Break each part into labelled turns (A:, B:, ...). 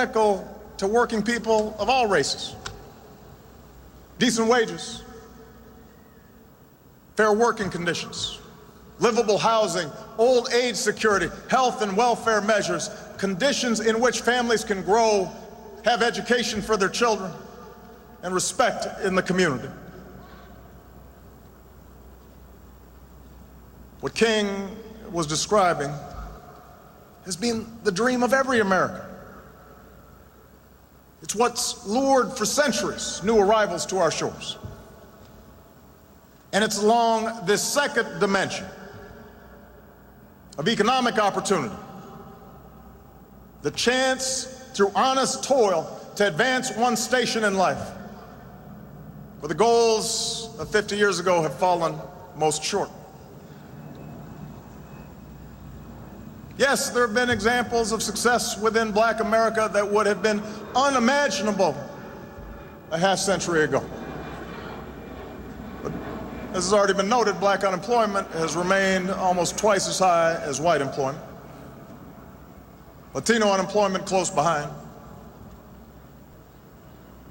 A: to working people of all races. Decent wages, fair working conditions, livable housing, old age security, health and welfare measures, conditions in which families can grow, have education for their children, and respect in the community. What King was describing has been the dream of every American. It's what's lured for centuries new arrivals to our shores. And it's along this second dimension of economic opportunity, the chance through honest toil to advance one station in life, where the goals of 50 years ago have fallen most short. Yes, there have been examples of success within Black America that would have been unimaginable a half century ago. But as has already been noted, Black unemployment has remained almost twice as high as white employment. Latino unemployment close behind.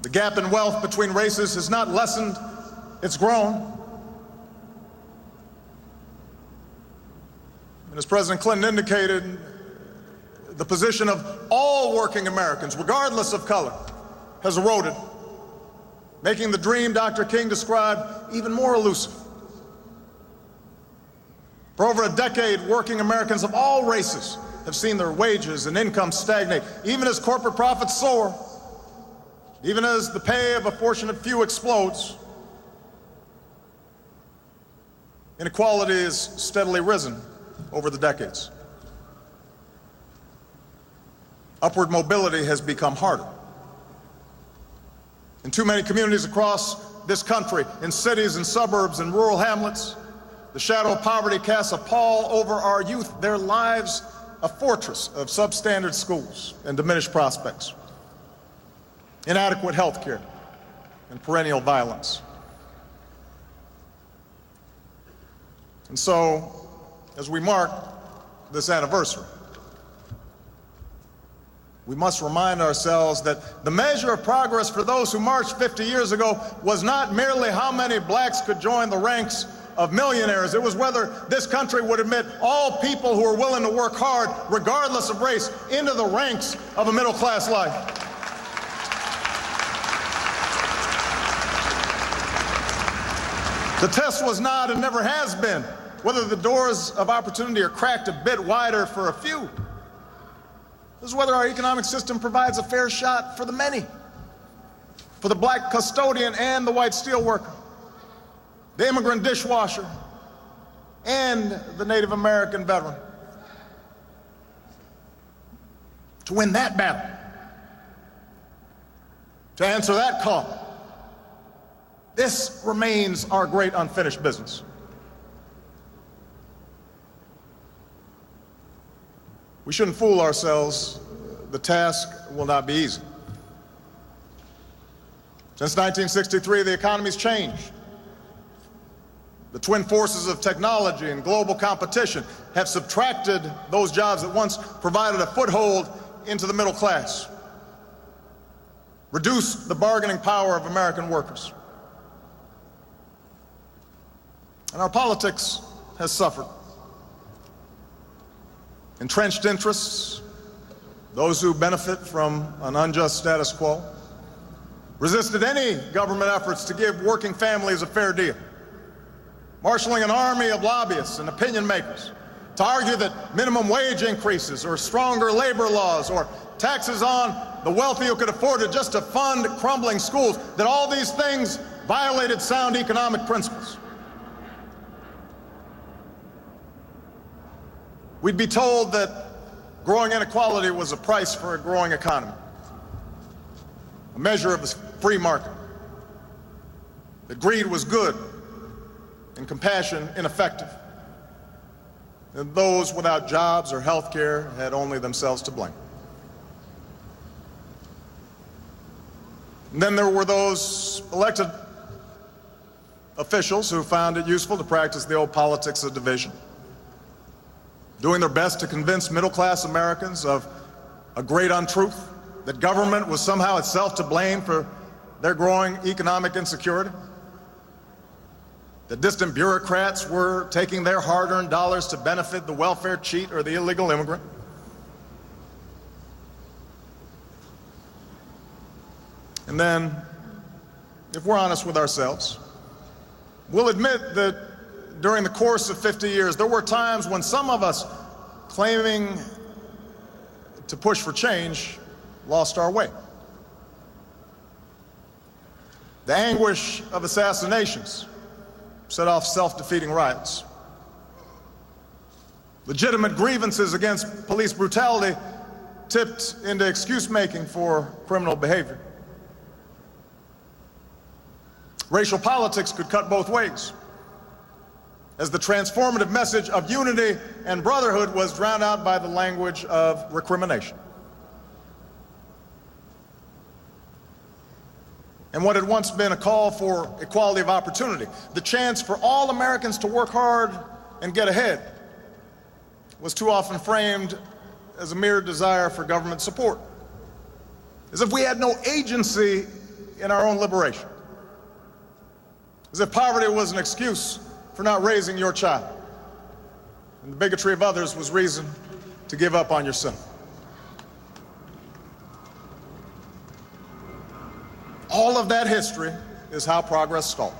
A: The gap in wealth between races has not lessened, it's grown. And as President Clinton indicated, the position of all working Americans, regardless of color, has eroded, making the dream Dr. King described even more elusive. For over a decade, working Americans of all races have seen their wages and income stagnate, even as corporate profits soar, even as the pay of a fortunate few explodes. Inequality has steadily risen over the decades. Upward mobility has become harder. In too many communities across this country, in cities and suburbs and rural hamlets, the shadow of poverty casts a pall over our youth, their lives a fortress of substandard schools and diminished prospects, inadequate health care, and perennial violence. And so, as we mark this anniversary, we must remind ourselves that the measure of progress for those who marched 50 years ago was not merely how many blacks could join the ranks of millionaires. It was whether this country would admit all people who are willing to work hard, regardless of race, into the ranks of a middle-class life. The test was not and never has been whether the doors of opportunity are cracked a bit wider for a few. This is whether our economic system provides a fair shot for the many, for the black custodian and the white steelworker, the immigrant dishwasher, and the Native American veteran. To win that battle, to answer that call, this remains our great unfinished business. We shouldn't fool ourselves. The task will not be easy. Since 1963, the economy's changed. The twin forces of technology and global competition have subtracted those jobs that once provided a foothold into the middle class, reduced the bargaining power of American workers. And our politics has suffered. Entrenched interests, those who benefit from an unjust status quo, resisted any government efforts to give working families a fair deal, marshaling an army of lobbyists and opinion makers to argue that minimum wage increases or stronger labor laws or taxes on the wealthy who could afford it just to fund crumbling schools, that all these things violated sound economic principles. We'd be told that growing inequality was a price for a growing economy, a measure of the free market, that greed was good and compassion ineffective, and those without jobs or health care had only themselves to blame. And then there were those elected officials who found it useful to practice the old politics of division, doing their best to convince middle-class Americans of a great untruth, that government was somehow itself to blame for their growing economic insecurity, that distant bureaucrats were taking their hard-earned dollars to benefit the welfare cheat or the illegal immigrant. And then, if we're honest with ourselves, we'll admit that during the course of 50 years, there were times when some of us, claiming to push for change, lost our way. The anguish of assassinations set off self-defeating riots. Legitimate grievances against police brutality tipped into excuse-making for criminal behavior. Racial politics could cut both ways, as the transformative message of unity and brotherhood was drowned out by the language of recrimination. And what had once been a call for equality of opportunity, the chance for all Americans to work hard and get ahead, was too often framed as a mere desire for government support, as if we had no agency in our own liberation, as if poverty was an excuse for not raising your child, and the bigotry of others was reason to give up on yourself. All of that history is how progress stalled.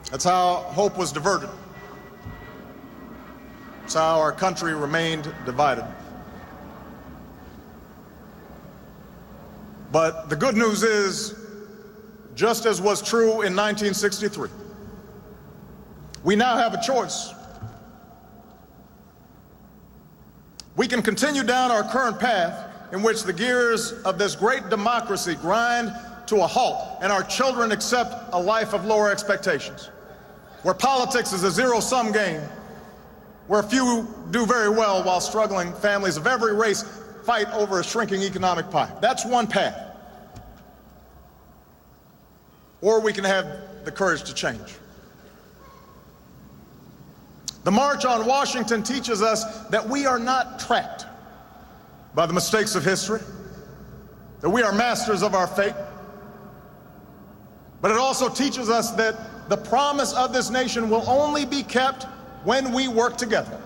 A: That's how hope was diverted. That's how our country remained divided. But the good news is, just as was true in 1963, we now have a choice. We can continue down our current path in which the gears of this great democracy grind to a halt and our children accept a life of lower expectations, where politics is a zero-sum game, where few do very well while struggling families of every race fight over a shrinking economic pie. That's one path. Or we can have the courage to change. The March on Washington teaches us that we are not trapped by the mistakes of history, that we are masters of our fate. But it also teaches us that the promise of this nation will only be kept when we work together.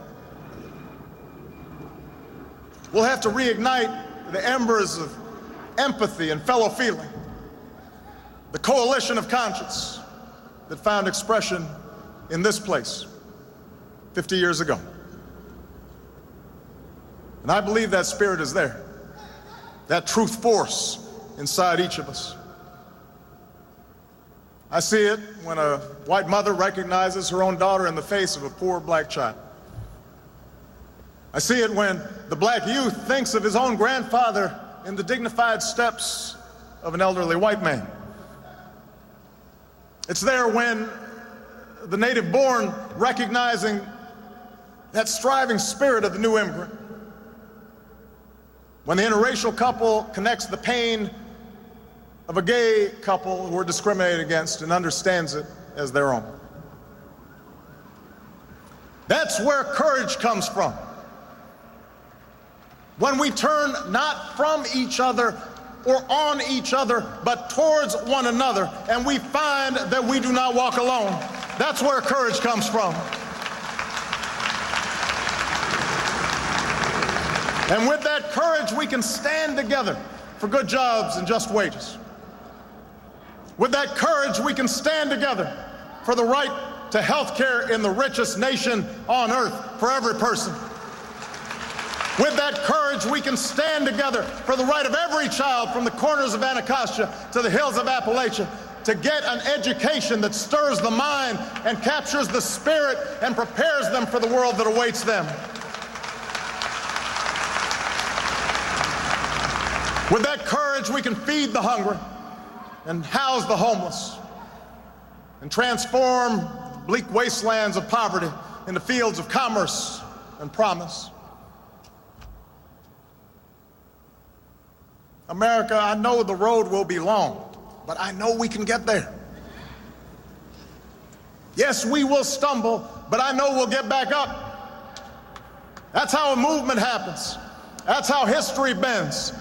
A: We'll have to reignite the embers of empathy and fellow feeling, the coalition of conscience that found expression in this place 50 years ago. And I believe that spirit is there, that truth force inside each of us. I see it when a white mother recognizes her own daughter in the face of a poor black child. I see it when the black youth thinks of his own grandfather in the dignified steps of an elderly white man. It's there when the native born, recognizing that striving spirit of the new immigrant, when the interracial couple connects the pain of a gay couple who are discriminated against and understands it as their own. That's where courage comes from. When we turn not from each other or on each other, but towards one another, and we find that we do not walk alone. That's where courage comes from. And with that courage, we can stand together for good jobs and just wages. With that courage, we can stand together for the right to health care in the richest nation on earth for every person. With that courage, we can stand together for the right of every child from the corners of Anacostia to the hills of Appalachia to get an education that stirs the mind and captures the spirit and prepares them for the world that awaits them. With that courage, we can feed the hungry and house the homeless and transform bleak wastelands of poverty into fields of commerce and promise. America, I know the road will be long, but I know we can get there. Yes, we will stumble, but I know we'll get back up. That's how a movement happens. That's how history bends.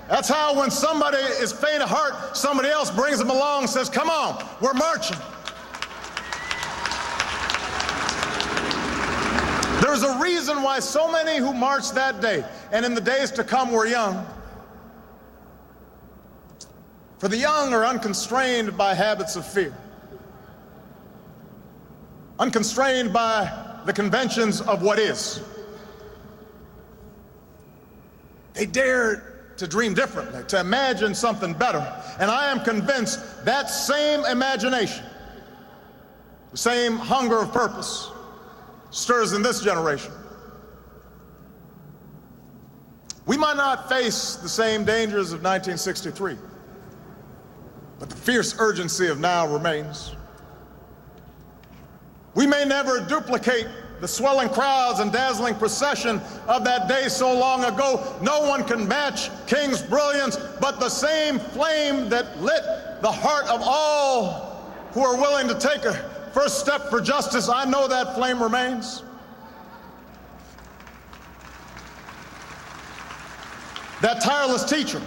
A: That's how when somebody is faint of heart, somebody else brings them along and says, come on, we're marching. There's a reason why so many who marched that day and in the days to come were young. For the young are unconstrained by habits of fear, unconstrained by the conventions of what is. They dare to dream differently, to imagine something better. And I am convinced that same imagination, the same hunger of purpose, stirs in this generation. We might not face the same dangers of 1963, but the fierce urgency of now remains. We may never duplicate the swelling crowds and dazzling procession of that day so long ago. No one can match King's brilliance, but the same flame that lit the heart of all who are willing to take a first step for justice, I know that flame remains. That tireless teacher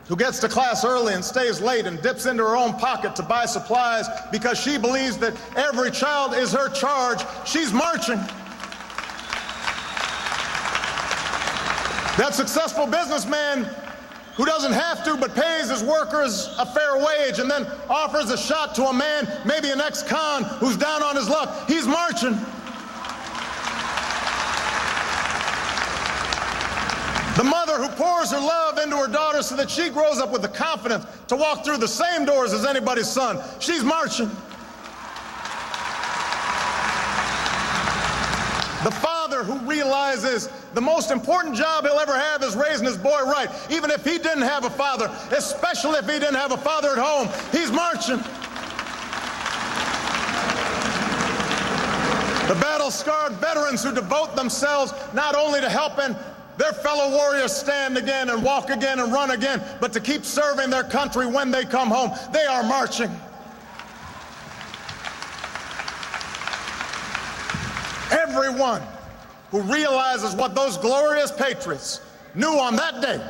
A: who gets to class early and stays late and dips into her own pocket to buy supplies because she believes that every child is her charge, she's marching. That successful businessman who doesn't have to but pays his workers a fair wage and then offers a shot to a man, maybe an ex-con, who's down on his luck, he's marching. The mother who pours her love into her daughter so that she grows up with the confidence to walk through the same doors as anybody's son, she's marching. The father who realizes the most important job he'll ever have is raising his boy right, even if he didn't have a father, especially if he didn't have a father at home, he's marching. The battle-scarred veterans who devote themselves not only to helping their fellow warriors stand again and walk again and run again, but to keep serving their country when they come home, they are marching. Everyone who realizes what those glorious patriots knew on that day,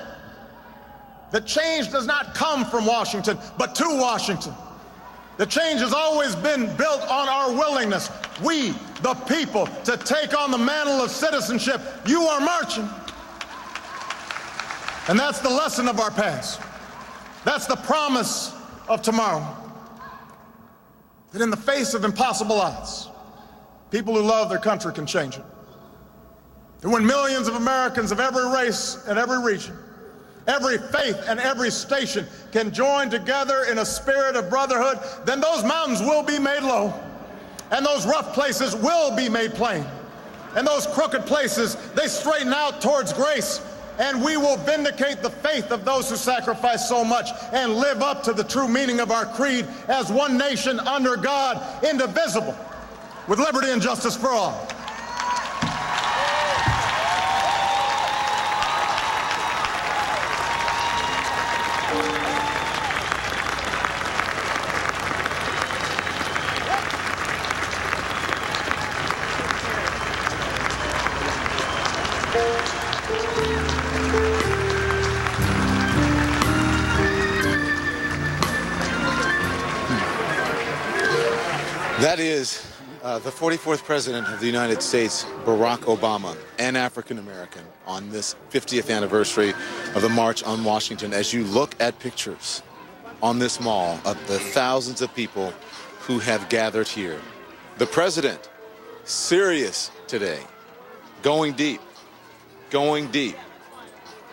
A: that change does not come from Washington, but to Washington. The change has always been built on our willingness, we, the people, to take on the mantle of citizenship. You are marching. And that's the lesson of our past. That's the promise of tomorrow. That in the face of impossible odds, people who love their country can change it. And when millions of Americans of every race and every region, every faith and every station can join together in a spirit of brotherhood, then those mountains will be made low, and those rough places will be made plain, and those crooked places, they straighten out towards grace. And we will vindicate the faith of those who sacrifice so much and live up to the true meaning of our creed as one nation under God, indivisible, with liberty and justice for all.
B: That is the 44th President of the United States, Barack Obama, an African-American, on this 50th anniversary of the March on Washington. As you look at pictures on this mall of the thousands of people who have gathered here, the President, serious today, going deep,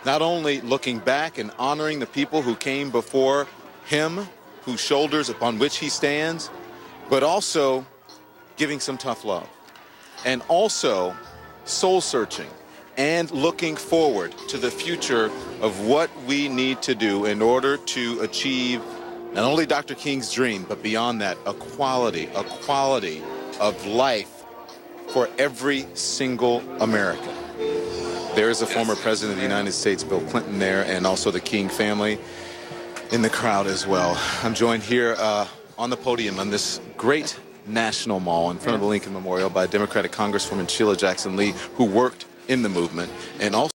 B: not only looking back and honoring the people who came before him, whose shoulders upon which he stands, but also giving some tough love, and also soul-searching and looking forward to the future of what we need to do in order to achieve not only Dr. King's dream, but beyond that, a quality of life for every single American. There is a former President of the United States, Bill Clinton, there, and also the King family in the crowd as well. I'm joined here on the podium on this great national mall in front of the Lincoln Memorial by Democratic Congresswoman Sheila Jackson Lee, who worked in the movement, and also